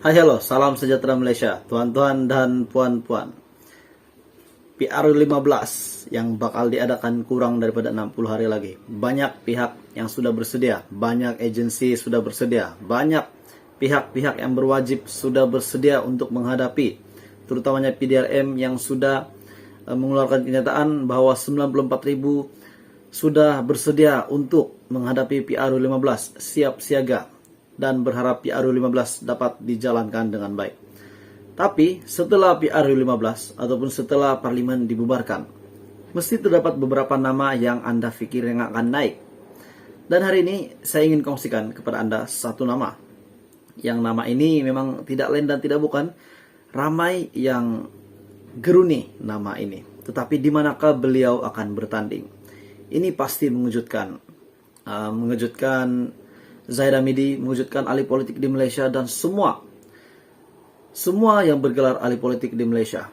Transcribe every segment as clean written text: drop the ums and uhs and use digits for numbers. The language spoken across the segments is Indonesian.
Hai halo, salam sejahtera Malaysia, tuan-tuan dan puan-puan. PRU 15 yang bakal diadakan kurang daripada 60 hari lagi. Banyak pihak yang sudah bersedia, banyak agensi sudah bersedia, banyak pihak-pihak yang berwajib sudah bersedia untuk menghadapi, terutamanya PDRM yang sudah mengeluarkan kenyataan bahwa 94.000 sudah bersedia untuk menghadapi PRU 15, siap siaga dan berharap PRU 15 dapat dijalankan dengan baik. Tapi setelah PRU 15 ataupun setelah parlimen dibubarkan, mesti terdapat beberapa nama yang Anda pikir yang akan naik. Dan hari ini saya ingin kongsikan kepada Anda satu nama. Yang nama ini memang tidak lain dan tidak bukan, ramai yang geruni nama ini. Tetapi di manakah beliau akan bertanding? Ini pasti mengejutkan. Mengejutkan Zahid Hamidi, mewujudkan ahli politik di Malaysia dan semua yang bergelar ahli politik di Malaysia.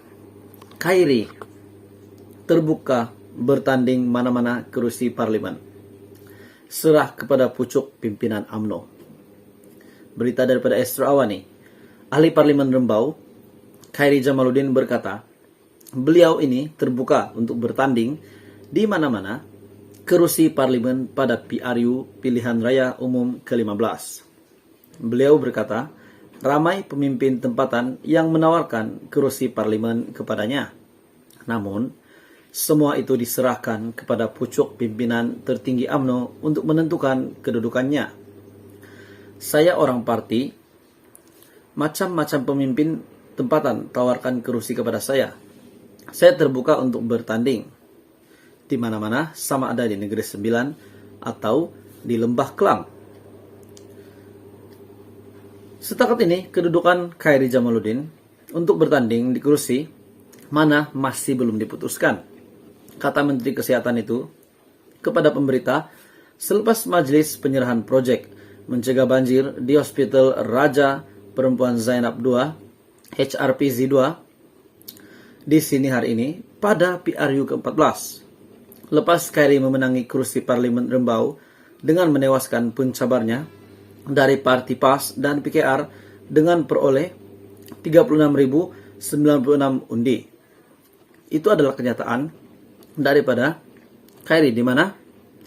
Khairi terbuka bertanding mana-mana kerusi parlimen. Serah kepada pucuk pimpinan UMNO. Berita daripada Astro Awani, ahli parlimen Rembau, Khairi Jamaluddin berkata, beliau ini terbuka untuk bertanding di mana-mana kerusi parlimen pada PRU Pilihan Raya Umum ke-15. Beliau berkata, ramai pemimpin tempatan yang menawarkan kerusi parlimen kepadanya. Namun, semua itu diserahkan kepada pucuk pimpinan tertinggi UMNO untuk menentukan kedudukannya. Saya orang parti, macam-macam pemimpin tempatan tawarkan kerusi kepada saya. Saya terbuka untuk bertanding di mana-mana, sama ada di Negeri Sembilan atau di Lembah Kelang. Setakat ini, kedudukan Khairi Jamaluddin untuk bertanding di kursi mana masih belum diputuskan. Kata Menteri Kesehatan itu kepada pemberita selepas majelis penyerahan proyek mencegah banjir di Hospital Raja Perempuan Zainab II, HRPZ 2, di sini hari ini pada PRU ke-14. Lepas Khairi memenangi kursi parlimen Rembau dengan menewaskan pencabarnya dari Parti PAS dan PKR dengan peroleh 36.096 undi. Itu adalah kenyataan daripada Khairi, di mana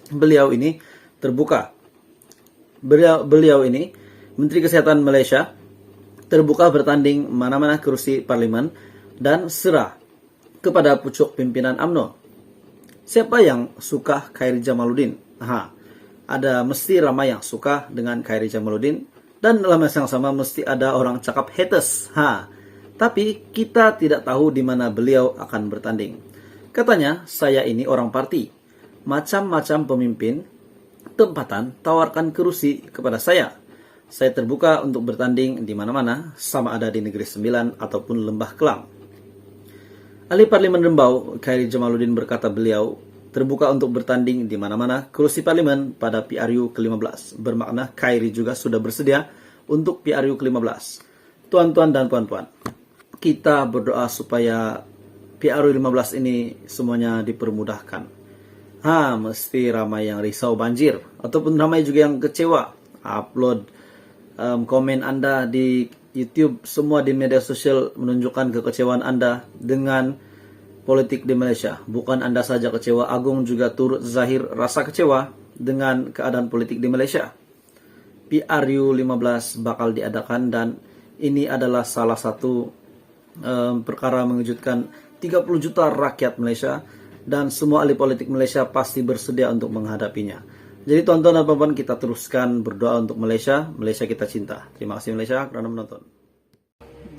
beliau ini terbuka. Beliau ini, Menteri Kesehatan Malaysia, terbuka bertanding mana-mana kursi parlimen dan serah kepada pucuk pimpinan UMNO. Siapa yang suka Khairi Jamaluddin? Ada mesti ramai yang suka dengan Khairi Jamaluddin, dan dalam masa yang sama mesti ada orang cakap haters. Tapi kita tidak tahu di mana beliau akan bertanding. Katanya, saya ini orang parti. Macam-macam pemimpin tempatan tawarkan kerusi kepada saya. Saya terbuka untuk bertanding di mana-mana, sama ada di Negeri Sembilan ataupun Lembah Kelang. Ahli Parlimen Rembau, Khairi Jamaluddin berkata beliau terbuka untuk bertanding di mana-mana kerusi parlimen pada PRU ke-15. Bermakna Khairi juga sudah bersedia untuk PRU ke-15. Tuan-tuan dan puan-puan, kita berdoa supaya PRU 15 ini semuanya dipermudahkan. Mesti ramai yang risau banjir, ataupun ramai juga yang kecewa. Upload komen Anda di YouTube, semua di media sosial menunjukkan kekecewaan Anda dengan politik di Malaysia. Bukan Anda saja kecewa, Agung juga turut zahir rasa kecewa dengan keadaan politik di Malaysia. PRU 15 bakal diadakan dan ini adalah salah satu perkara mengejutkan 30 juta rakyat Malaysia, dan semua ahli politik Malaysia pasti bersedia untuk menghadapinya. Jadi tuan-tuan dan puan-puan, kita teruskan berdoa untuk Malaysia. Malaysia kita cinta. Terima kasih Malaysia kerana menonton.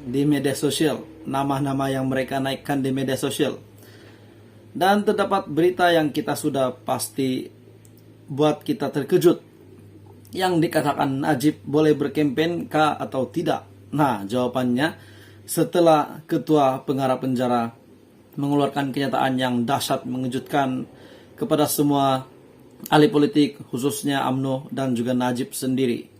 Di media sosial, nama-nama yang mereka naikkan di media sosial. Dan terdapat berita yang kita sudah pasti buat kita terkejut. Yang dikatakan Najib boleh berkempen kah atau tidak? Jawabannya setelah Ketua Pengarah Penjara mengeluarkan kenyataan yang dahsyat mengejutkan kepada semua ahli politik, khususnya UMNO dan juga Najib sendiri.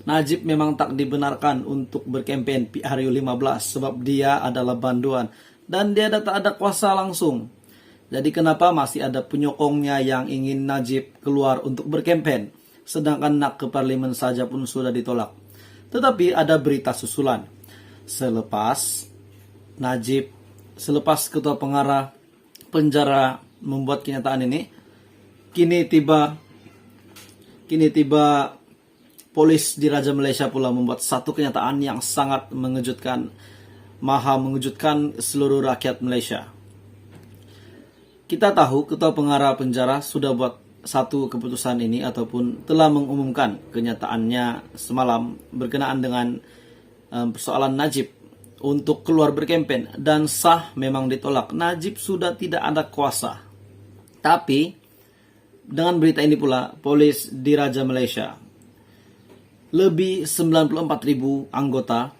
Najib memang tak dibenarkan untuk berkempen PRU 15 sebab dia adalah banduan dan dia tak ada kuasa langsung. Jadi kenapa masih ada penyokongnya yang ingin Najib keluar untuk berkempen, sedangkan nak ke parlimen saja pun sudah ditolak. Tetapi ada berita susulan. Selepas ketua pengarah penjara membuat kenyataan ini, kini tiba polis di Raja Malaysia pula membuat satu kenyataan yang sangat mengejutkan, maha mengejutkan seluruh rakyat Malaysia. Kita tahu ketua pengarah penjara sudah buat satu keputusan ini ataupun telah mengumumkan kenyataannya semalam berkenaan dengan persoalan Najib untuk keluar berkempen, dan sah memang ditolak. Najib sudah tidak ada kuasa. Tapi dengan berita ini pula, polis di Raja Malaysia, lebih 94.000 anggota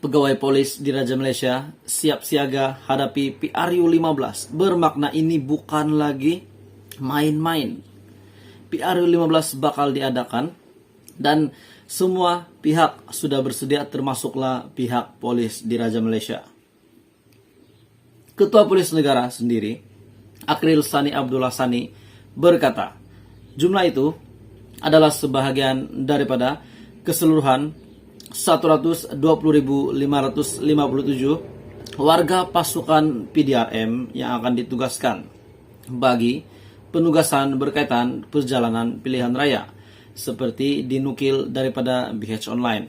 pegawai polis di Raja Malaysia siap siaga hadapi PRU 15. Bermakna ini bukan lagi main-main. PRU 15 bakal diadakan dan semua pihak sudah bersedia, termasuklah pihak polis di Raja Malaysia. Ketua Polis Negara sendiri, Akhril Sani Abdullah Sani, berkata, jumlah itu adalah sebahagian daripada keseluruhan 120.557 warga pasukan PDRM yang akan ditugaskan bagi penugasan berkaitan perjalanan pilihan raya, seperti dinukil daripada BH Online.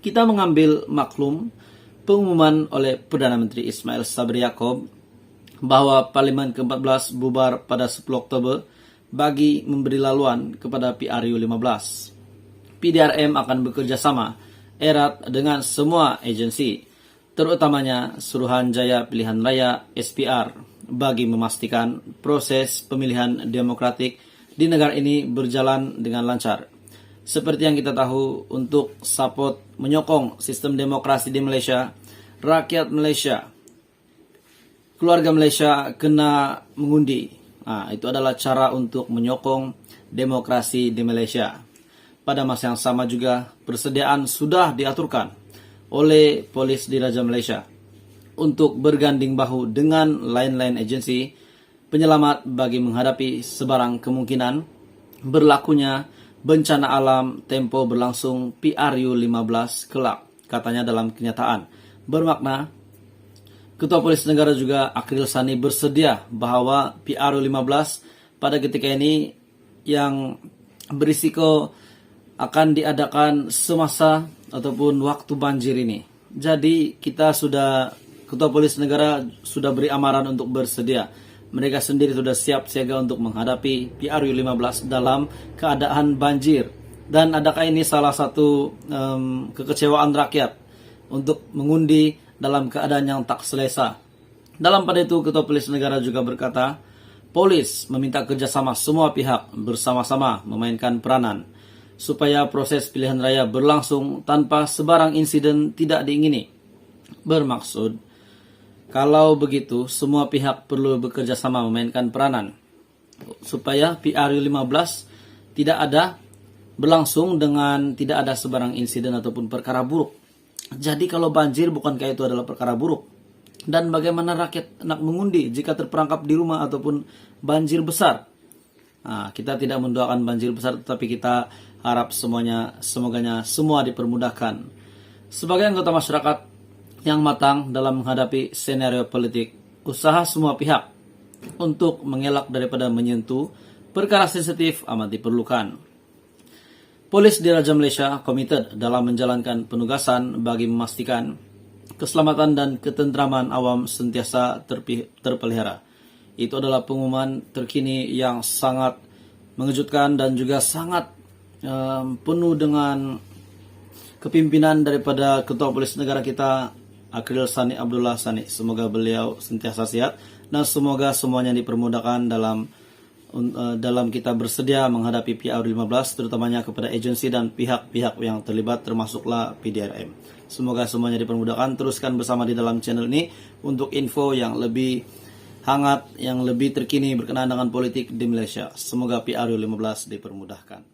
Kita mengambil maklum pengumuman oleh Perdana Menteri Ismail Sabri Yaakob bahwa Parlimen ke-14 bubar pada 10 Oktober bagi memberi laluan kepada PRU 15. PDRM akan bekerja sama erat dengan semua agensi, terutamanya Suruhanjaya Pilihan Raya SPR, bagi memastikan proses pemilihan demokratik di negara ini berjalan dengan lancar. Seperti yang kita tahu, untuk support menyokong sistem demokrasi di Malaysia, rakyat Malaysia, keluarga Malaysia kena mengundi. Itu adalah cara untuk menyokong demokrasi di Malaysia. Pada masa yang sama juga, persediaan sudah diaturkan oleh polis di Raja Malaysia untuk berganding bahu dengan lain-lain agensi penyelamat bagi menghadapi sebarang kemungkinan berlakunya bencana alam tempo berlangsung PRU 15 kelak, katanya dalam kenyataan. Bermakna, Ketua Polis Negara juga Akhril Sani bersedia bahwa PRU 15 pada ketika ini yang berisiko akan diadakan semasa ataupun waktu banjir ini. Jadi Ketua Polis Negara sudah beri amaran untuk bersedia. Mereka sendiri sudah siap siaga untuk menghadapi PRU 15 dalam keadaan banjir. Dan adakah ini salah satu kekecewaan rakyat untuk mengundi dalam keadaan yang tak selesa? Dalam pada itu, Ketua Polis Negara juga berkata, polis meminta kerjasama semua pihak bersama-sama memainkan peranan supaya proses pilihan raya berlangsung tanpa sebarang insiden tidak diingini. Bermaksud, kalau begitu, semua pihak perlu bekerja sama memainkan peranan supaya PRU 15 tidak ada berlangsung dengan tidak ada sebarang insiden ataupun perkara buruk. Jadi kalau banjir, bukankah itu adalah perkara buruk? Dan bagaimana rakyat nak mengundi jika terperangkap di rumah ataupun banjir besar? Kita tidak mendoakan banjir besar, tetapi kita harap semoganya semua dipermudahkan. Sebagai anggota masyarakat yang matang dalam menghadapi senario politik, usaha semua pihak untuk mengelak daripada menyentuh perkara sensitif amat diperlukan. Polis di Raja Malaysia komited dalam menjalankan penugasan bagi memastikan keselamatan dan ketentraman awam sentiasa terpelihara. Itu adalah pengumuman terkini yang sangat mengejutkan dan juga sangat penuh dengan kepimpinan daripada Ketua Polis Negara kita, Akhril Sani Abdullah Sani. Semoga beliau sentiasa sehat dan semoga semuanya dipermudahkan dalam kita bersedia menghadapi PRU 15, terutamanya kepada agensi dan pihak-pihak yang terlibat, termasuklah PDRM. Semoga semuanya dipermudahkan. Teruskan bersama di dalam channel ini untuk info yang lebih hangat, yang lebih terkini berkenaan dengan politik di Malaysia. Semoga PRU 15 dipermudahkan.